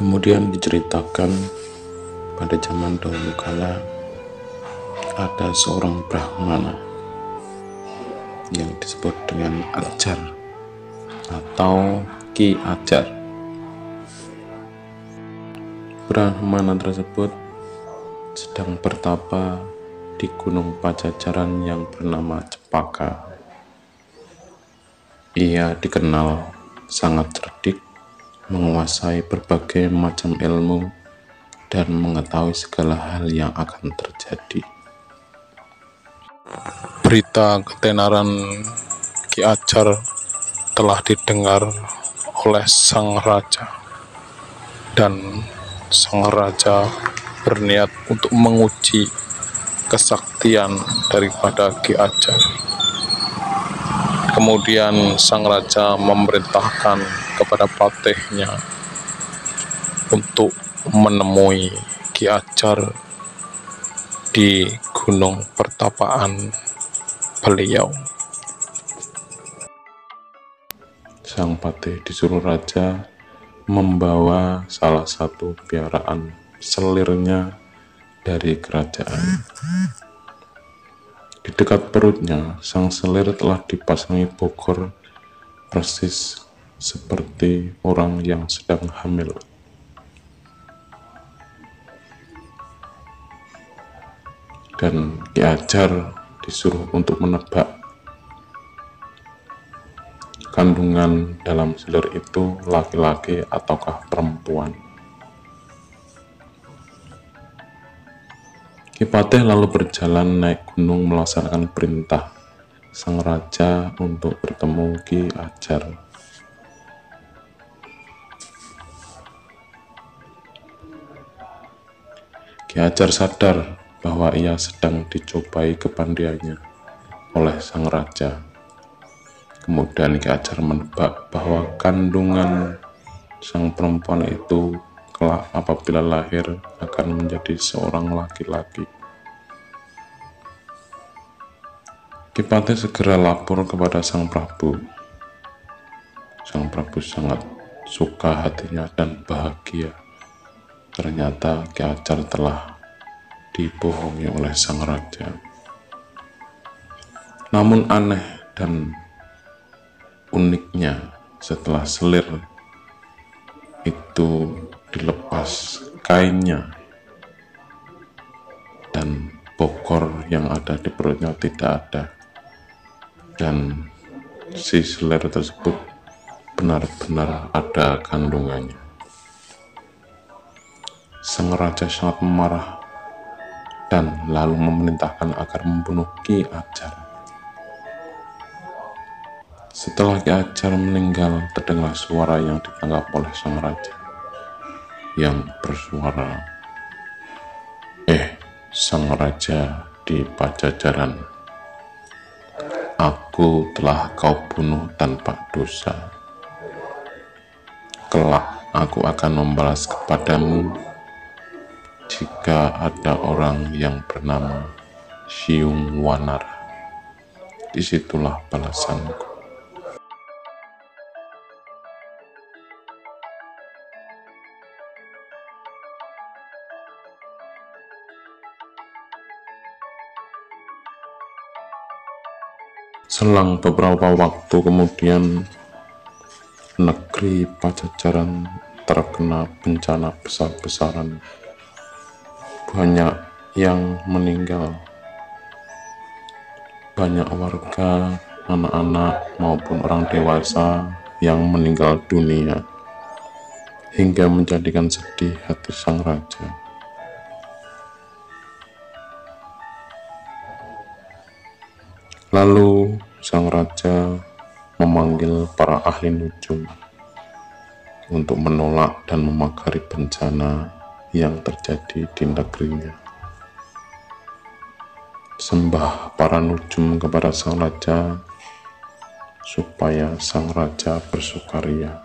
Kemudian diceritakan pada zaman dahulu kala ada seorang Brahmana yang disebut dengan Ajar atau Ki Ajar. Brahmana tersebut sedang bertapa di gunung Pajajaran yang bernama Cepaka. Ia dikenal sangat cerdik, menguasai berbagai macam ilmu, dan mengetahui segala hal yang akan terjadi. Berita ketenaran Ki Ajar telah didengar oleh sang raja, dan sang raja berniat untuk menguji kesaktian daripada Ki Ajar. Kemudian sang raja memerintahkan kepada patihnya untuk menemui Ki Ajar di gunung pertapaan beliau. Sang patih disuruh raja membawa salah satu piaraan selirnya dari kerajaan. Di dekat perutnya, sang selir telah dipasangi bokor persis seperti orang yang sedang hamil. Dan Ki Ajar disuruh untuk menebak kandungan dalam selir itu laki-laki ataukah perempuan. Ki Patih lalu berjalan naik gunung melaksanakan perintah sang raja untuk bertemu Ki Ajar. Ki Ajar sadar bahwa ia sedang dicobai kepandaiannya oleh sang raja. Kemudian Ki Ajar menebak bahwa kandungan sang perempuan itu kelak apabila lahir akan menjadi seorang laki-laki. Ki Patih segera lapor kepada sang Prabu. Sang Prabu sangat suka hatinya dan bahagia. Ternyata Ki Ajar telah dibohongi oleh sang raja. Namun aneh dan uniknya, setelah selir itu dilepas kainnya dan bokor yang ada di perutnya tidak ada, dan si selir tersebut benar-benar ada kandungannya. Sang raja sangat marah dan lalu memerintahkan agar membunuh Ki Ajar. Setelah Ki Ajar meninggal, terdengar suara yang ditangkap oleh sang raja yang bersuara, sang raja di Pajajaran, aku telah kau bunuh tanpa dosa. Kelak aku akan membalas kepadamu jika ada orang yang bernama Siung Wanara. Disitulah balasanku. Selang beberapa waktu kemudian, negeri Pajajaran terkena bencana besar-besaran. Banyak yang meninggal, banyak warga, anak-anak maupun orang dewasa yang meninggal dunia, hingga menjadikan sedih hati sang raja. Lalu sang raja memanggil para ahli nujum untuk menolak dan memagari bencana yang terjadi di negerinya. Sembah para nujum kepada sang raja supaya sang raja bersukaria.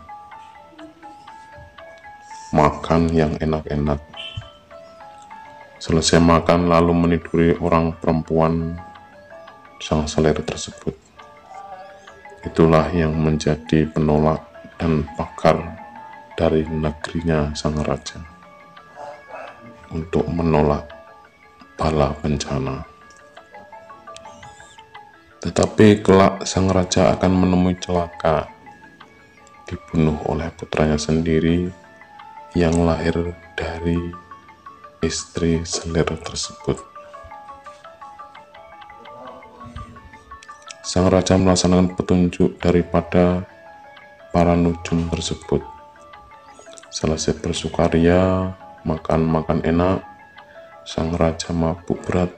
Makan yang enak-enak. Selesai makan lalu meniduri orang perempuan sang selir tersebut. Itulah yang menjadi penolak dan pakar dari negerinya sang raja untuk menolak bala bencana. Tetapi kelak sang raja akan menemui celaka, dibunuh oleh putranya sendiri yang lahir dari istri selir tersebut. Sang raja melaksanakan petunjuk daripada para nujum tersebut. Selesai bersukaria, makan enak, sang raja mabuk berat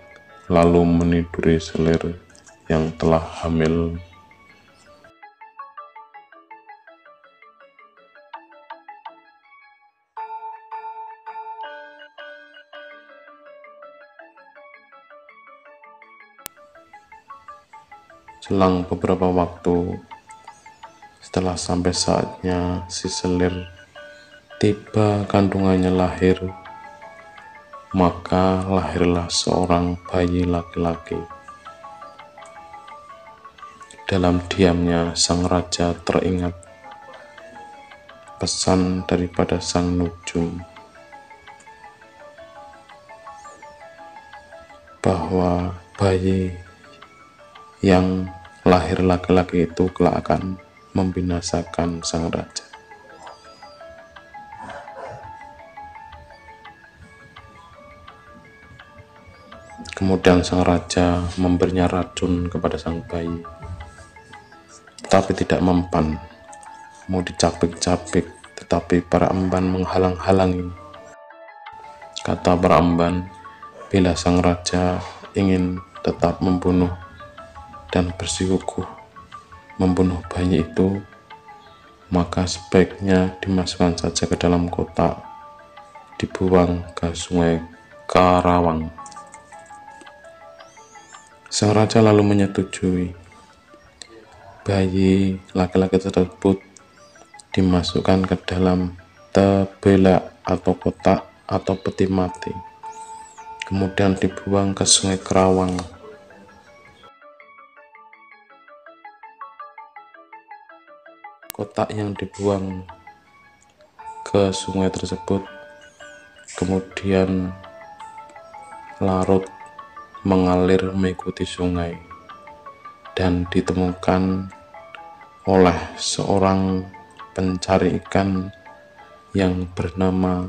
lalu meniduri selir yang telah hamil. Selang beberapa waktu, setelah sampai saatnya si selir tiba kandungannya lahir, maka lahirlah seorang bayi laki-laki. Dalam diamnya sang raja teringat pesan daripada sang nujum bahwa bayi yang lahir laki-laki itu kelak akan membinasakan sang raja. Kemudian sang raja memberinya racun kepada sang bayi, tetapi tidak mempan. Mau dicapik-capik, tetapi para emban menghalang-halangi. Kata para emban, bila sang raja ingin tetap membunuh dan bersikukuh membunuh bayi itu, maka sebaiknya dimasukkan saja ke dalam kotak, dibuang ke sungai Karawang. Sang raja lalu menyetujui. Bayi laki-laki tersebut dimasukkan ke dalam tebelak atau kotak atau peti mati, kemudian dibuang ke sungai Karawang. Kotak yang dibuang ke sungai tersebut kemudian larut mengalir mengikuti sungai dan ditemukan oleh seorang pencari ikan yang bernama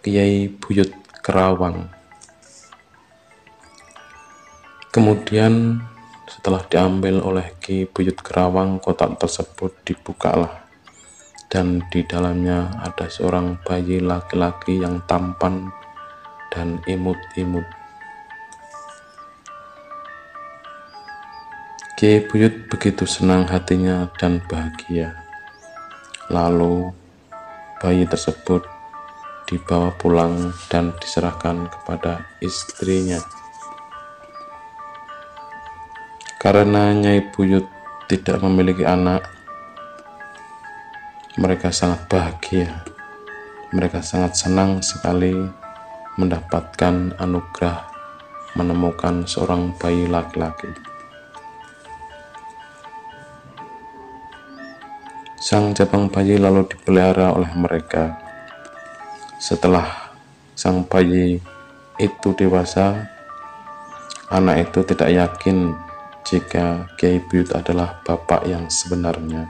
Kiai Buyut Kerawang. Kemudian setelah diambil oleh Ki Buyut Kerawang, kotak tersebut dibukalah dan di dalamnya ada seorang bayi laki-laki yang tampan dan imut-imut. Ki Buyut begitu senang hatinya dan bahagia. Lalu bayi tersebut dibawa pulang dan diserahkan kepada istrinya. Karena Nyai Buyut tidak memiliki anak, mereka sangat bahagia. Mereka sangat senang sekali mendapatkan anugerah menemukan seorang bayi laki-laki. Sang jabang bayi lalu dipelihara oleh mereka. Setelah sang bayi itu dewasa, anak itu tidak yakin jika Kiai Buyut adalah bapak yang sebenarnya.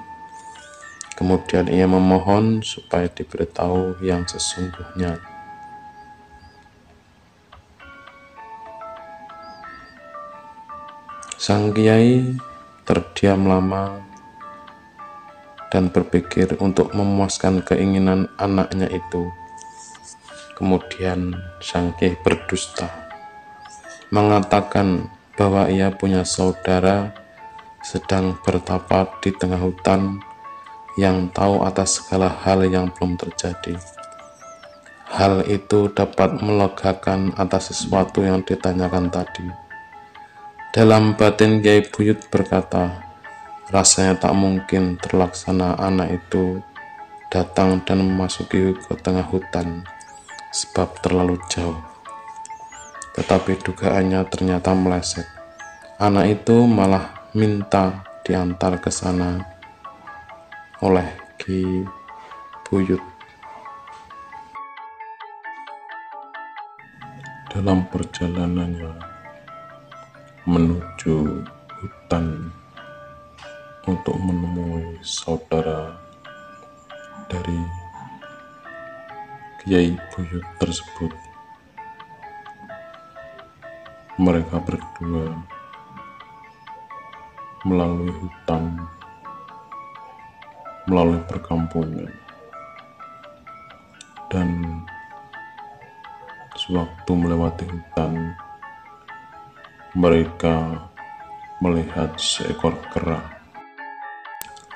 Kemudian ia memohon supaya diberitahu yang sesungguhnya. Sang Kiai terdiam lama dan berpikir untuk memuaskan keinginan anaknya itu. Kemudian sang Kiai berdusta, mengatakan bahwa ia punya saudara sedang bertapa di tengah hutan yang tahu atas segala hal yang belum terjadi. Hal itu dapat melegakan atas sesuatu yang ditanyakan tadi. Dalam batin Kiai Buyut berkata, rasanya tak mungkin terlaksana anak itu datang dan memasuki ke tengah hutan, sebab terlalu jauh. Tetapi dugaannya ternyata meleset. Anak itu malah minta diantar ke sana oleh Ki Buyut. Dalam perjalanannya menuju hutan untuk menemui saudara dari Kiai Buyut tersebut, mereka berdua melalui hutan, melalui perkampungan, dan sewaktu melewati hutan, mereka melihat seekor kera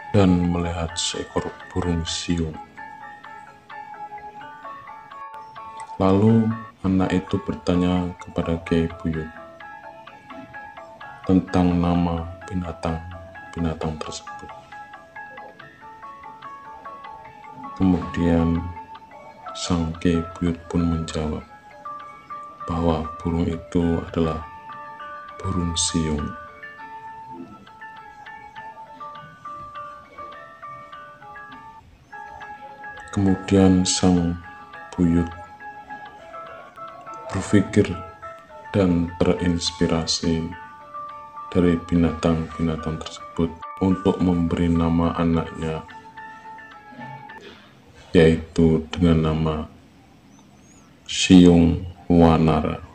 dan melihat seekor burung siung. Lalu anak itu bertanya kepada Kiai Buyut tentang nama binatang-binatang tersebut. Kemudian sang Kiai Buyut pun menjawab bahwa burung itu adalah burung siung. Kemudian sang Buyut berpikir dan terinspirasi dari binatang-binatang tersebut untuk memberi nama anaknya, yaitu dengan nama Siung Wanara.